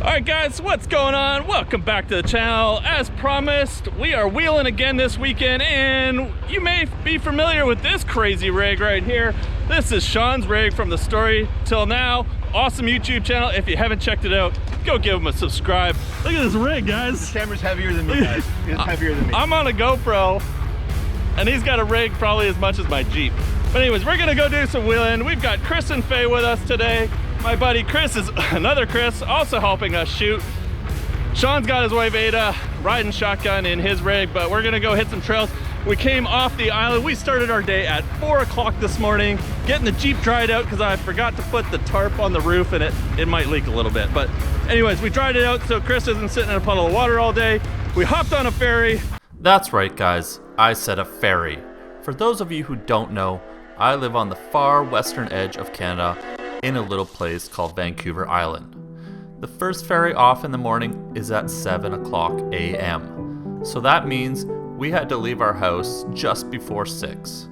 Alright guys, what's going on? Welcome back to the channel. As promised, we are wheeling again this weekend, and you may be familiar with this crazy rig right here. This is Shaun's rig from the Story Till Now. Awesome YouTube channel. If you haven't checked it out, go give him a subscribe. Look at this rig, guys. This camera's heavier than me, guys. It's heavier than me. I'm on a GoPro, and he's got a rig probably as much as my Jeep. But anyways, we're gonna go do some wheeling. We've got Chris and Faye with us today. My buddy Chris is another Chris, also helping us shoot. Shaun's got his wife Ada riding shotgun in his rig, but we're gonna go hit some trails. We came off the island. We started our day at 4 o'clock this morning, getting the Jeep dried out because I forgot to put the tarp on the roof and it might leak a little bit. But anyways, we dried it out so Chris isn't sitting in a puddle of water all day. We hopped on a ferry. That's right, guys. I said a ferry. For those of you who don't know, I live on the far western edge of Canada in a little place called Vancouver Island. The first ferry off in the morning is at 7 o'clock a.m. So that means we had to leave our house just before 6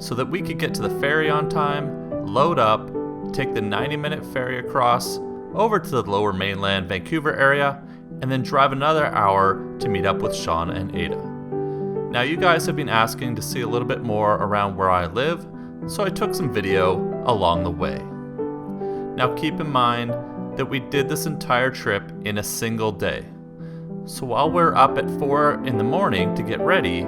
so that we could get to the ferry on time, load up, take the 90-minute ferry across over to the lower mainland Vancouver area, and then drive another hour to meet up with Shaun and Ada. Now you guys have been asking to see a little bit more around where I live, so I took some video along the way. Now keep in mind that we did this entire trip in a single day. So while we're up at 4 in the morning to get ready,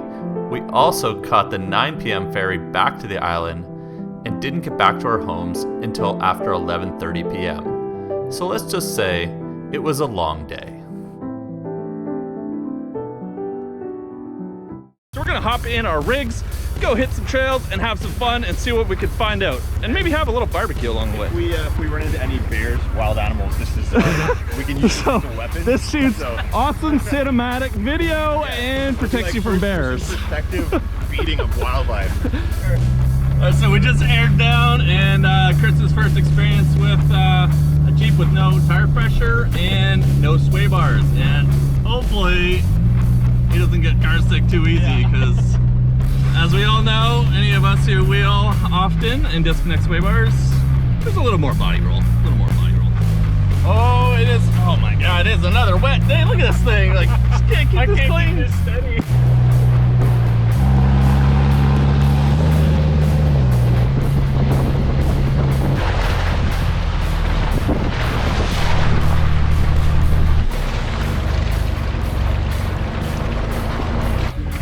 we also caught the 9 p.m. ferry back to the island and didn't get back to our homes until after 11:30 p.m. So let's just say it was a long day. So we're gonna hop in our rigs, go hit some trails and have some fun and see what we could find out. And maybe have a little barbecue along the way. If we run into any bears, wild animals, this is we can use this as a weapon. This shoots awesome cinematic video and protects you from bears. Protective feeding of wildlife. So we just aired down, and Chris's first experience with a Jeep with no tire pressure and no sway bars. And hopefully he doesn't get car sick too easy, because as we all know, any of us who wheel often and disconnect sway bars, there's a little more body roll. Oh, it is. Oh my God, it is another wet day. Look at this thing. Like, just can't keep this clean. Keep this steady.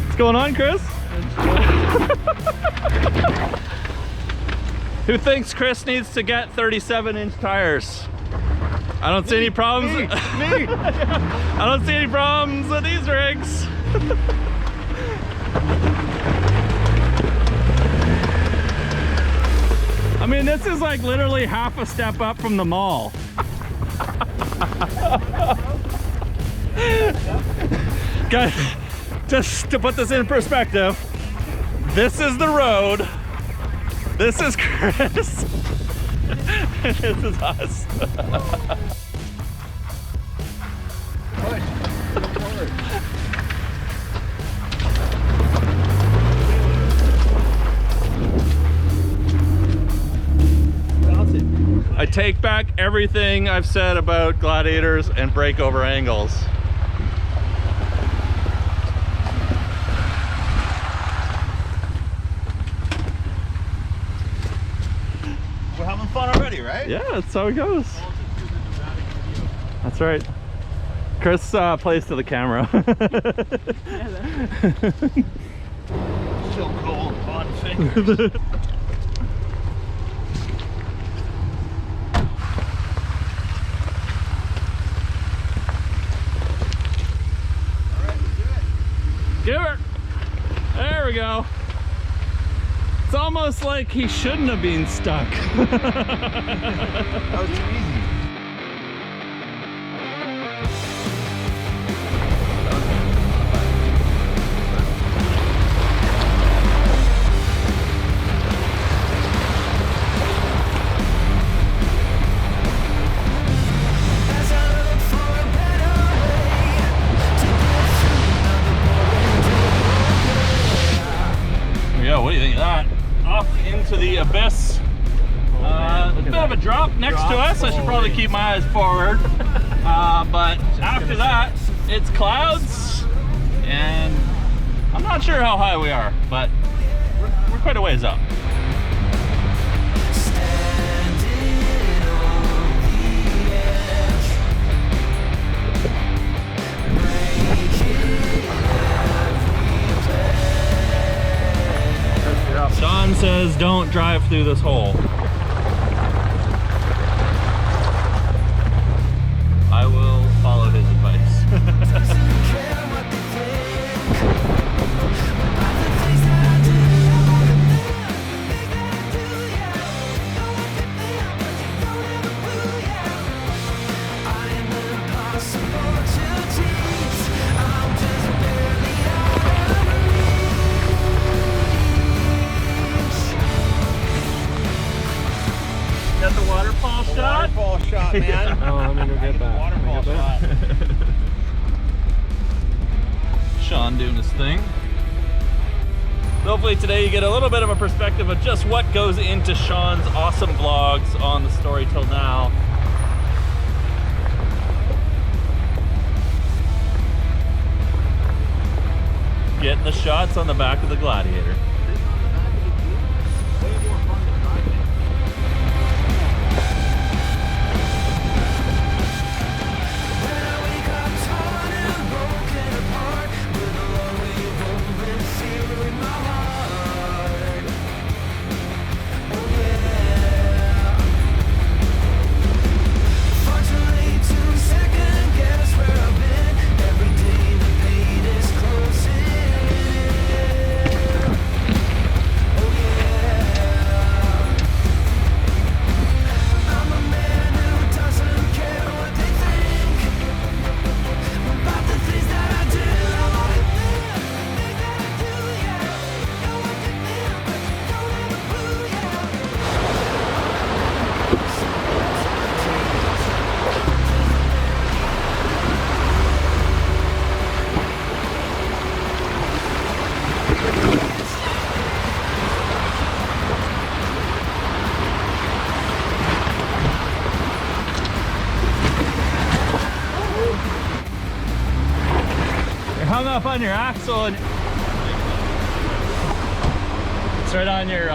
What's going on, Chris? Who thinks Chris needs to get 37-inch tires? I don't see any problems. Me. I don't see any problems with these rigs. I mean, this is like literally half a step up from the mall. Guys, just to put this in perspective, this is the road, this is Chris, and this is us. I take back everything I've said about Gladiators and breakover angles. We're having fun already, right? Yeah, that's how it goes. That's right. Chris plays to the camera. Still cold on fingers. Give her. There we go. It's almost like he shouldn't have been stuck. That was too easy. What do you think of that? Off into the abyss. A bit of a drop next to us. I should probably keep my eyes forward. but after that, it's clouds, and I'm not sure how high we are, but we're quite a ways up. Shaun says don't drive through this hole. I will follow his advice. Got the waterfall shot? Waterfall shot, man. Oh, let me go get that. Waterfall shot. Shaun doing his thing. Hopefully today you get a little bit of a perspective of just what goes into Shaun's awesome vlogs on the Story Till Now. Getting the shots on the back of the Gladiator. Hung up on your axle and it's right on your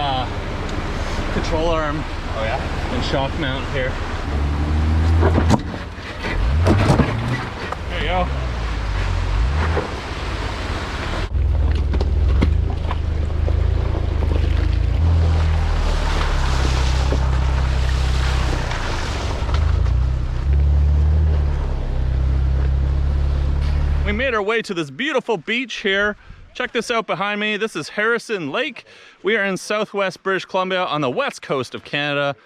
control arm. Oh yeah? And shock mount here. There you go. We made our way to this beautiful beach here. Check this out behind me. This is Harrison Lake. We are in southwest British Columbia on the west coast of Canada.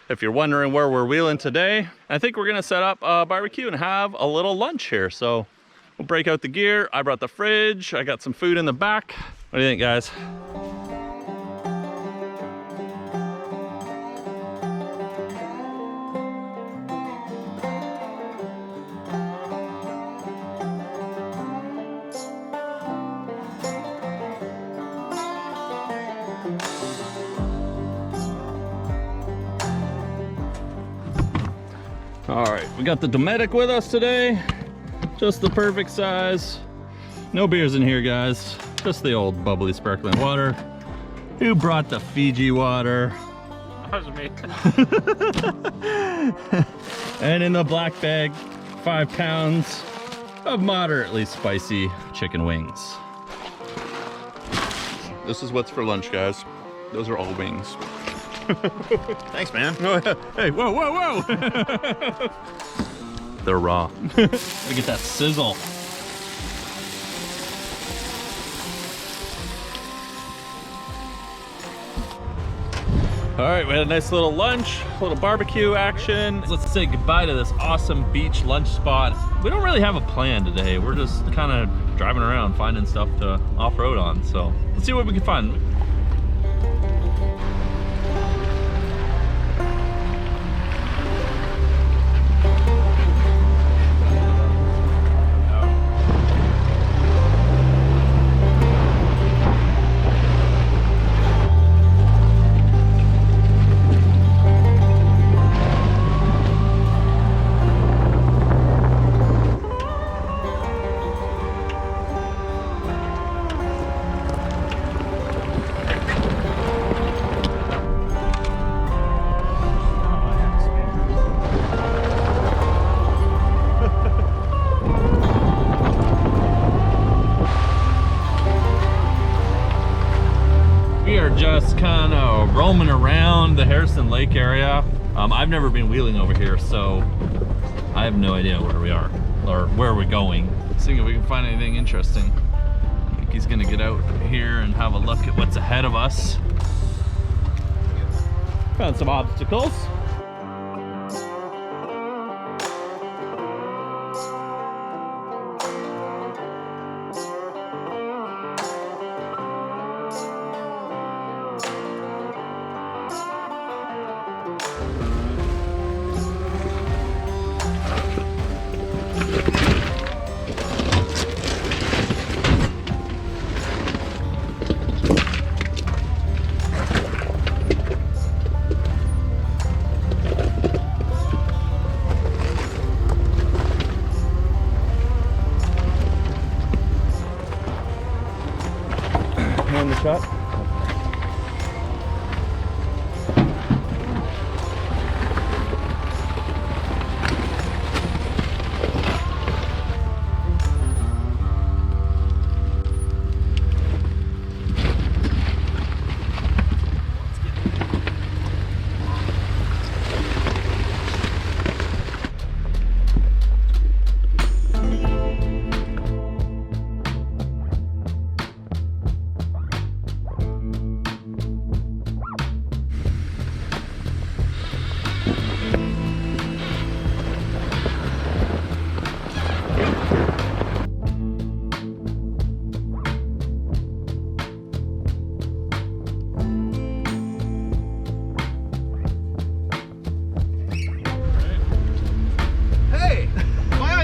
If you're wondering where we're wheeling today, I think we're gonna set up a barbecue and have a little lunch here. So we'll break out the gear. I brought the fridge. I got some food in the back. What do you think, guys? All right, we got the Dometic with us today. Just the perfect size. No beers in here, guys. Just the old bubbly sparkling water. Who brought the Fiji water? That was me. And in the black bag, 5 pounds of moderately spicy chicken wings. This is what's for lunch, guys. Those are all wings. Thanks, man. Hey, whoa, whoa, whoa! They're raw. We get that sizzle. All right, we had a nice little lunch, a little barbecue action. Let's say goodbye to this awesome beach lunch spot. We don't really have a plan today. We're just kind of driving around, finding stuff to off-road on. So let's see what we can find. Harrison Lake area. I've never been wheeling over here, so I have no idea where we are or where we're going. Seeing if we can find anything interesting. I think he's gonna get out here and have a look at what's ahead of us. Found some obstacles. In the shot.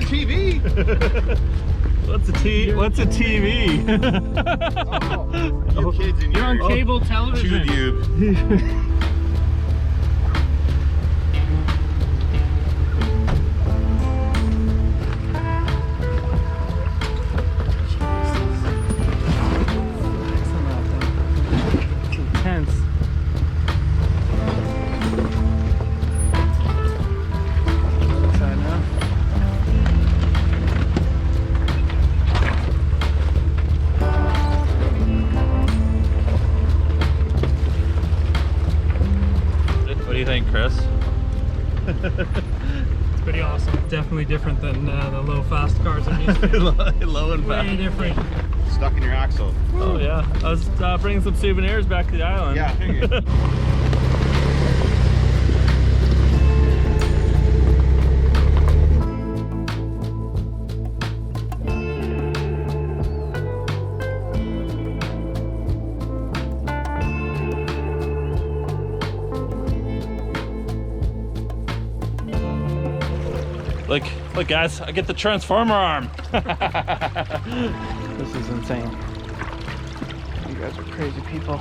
TV. What's a TV? You kids in You're on your cable television. tube. It's intense. Sorry, now. What do you think, Chris? It's pretty awesome. Definitely different than the low fast cars I'm used to. Low and Way fast. different. Stuck in your axle. Oh yeah, I was bringing some souvenirs back to the island. Yeah, I figured. Look guys, I get the transformer arm. This is insane. You guys are crazy people.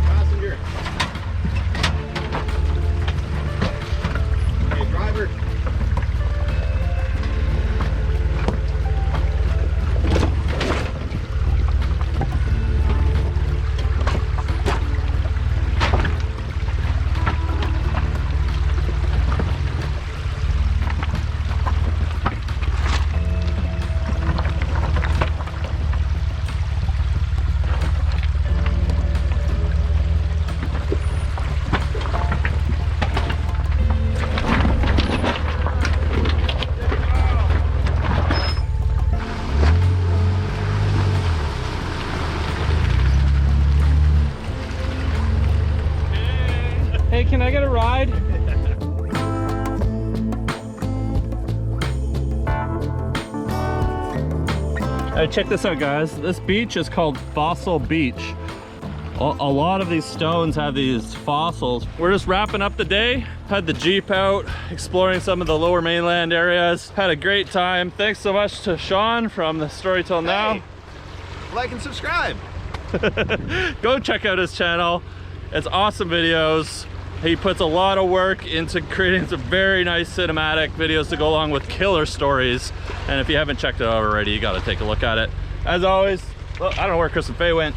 Passenger. Okay, driver. Hey, can I get a ride? Hey, check this out guys. This beach is called Fossil Beach. A lot of these stones have these fossils. We're just wrapping up the day. Had the Jeep out, exploring some of the lower mainland areas. Had a great time. Thanks so much to Shaun from the Story Till Now. like and subscribe. Go check out his channel. It's awesome videos. He puts a lot of work into creating some very nice cinematic videos to go along with killer stories. And if you haven't checked it out already, you got to take a look at it. As always, well, I don't know where Chris and Faye went.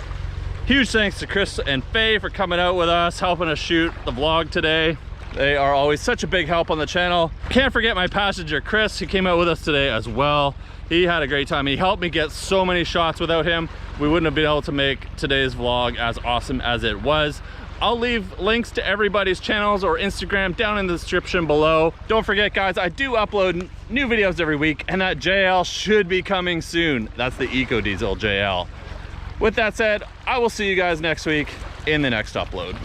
Huge thanks to Chris and Faye for coming out with us, helping us shoot the vlog today. They are always such a big help on the channel. Can't forget my passenger Chris, who came out with us today as well. He had a great time. He helped me get so many shots. Without him, we wouldn't have been able to make today's vlog as awesome as it was. I'll leave links to everybody's channels or Instagram down in the description below. Don't forget, guys, I do upload new videos every week, and that JL should be coming soon. That's the Eco Diesel JL. With that said, I will see you guys next week in the next upload.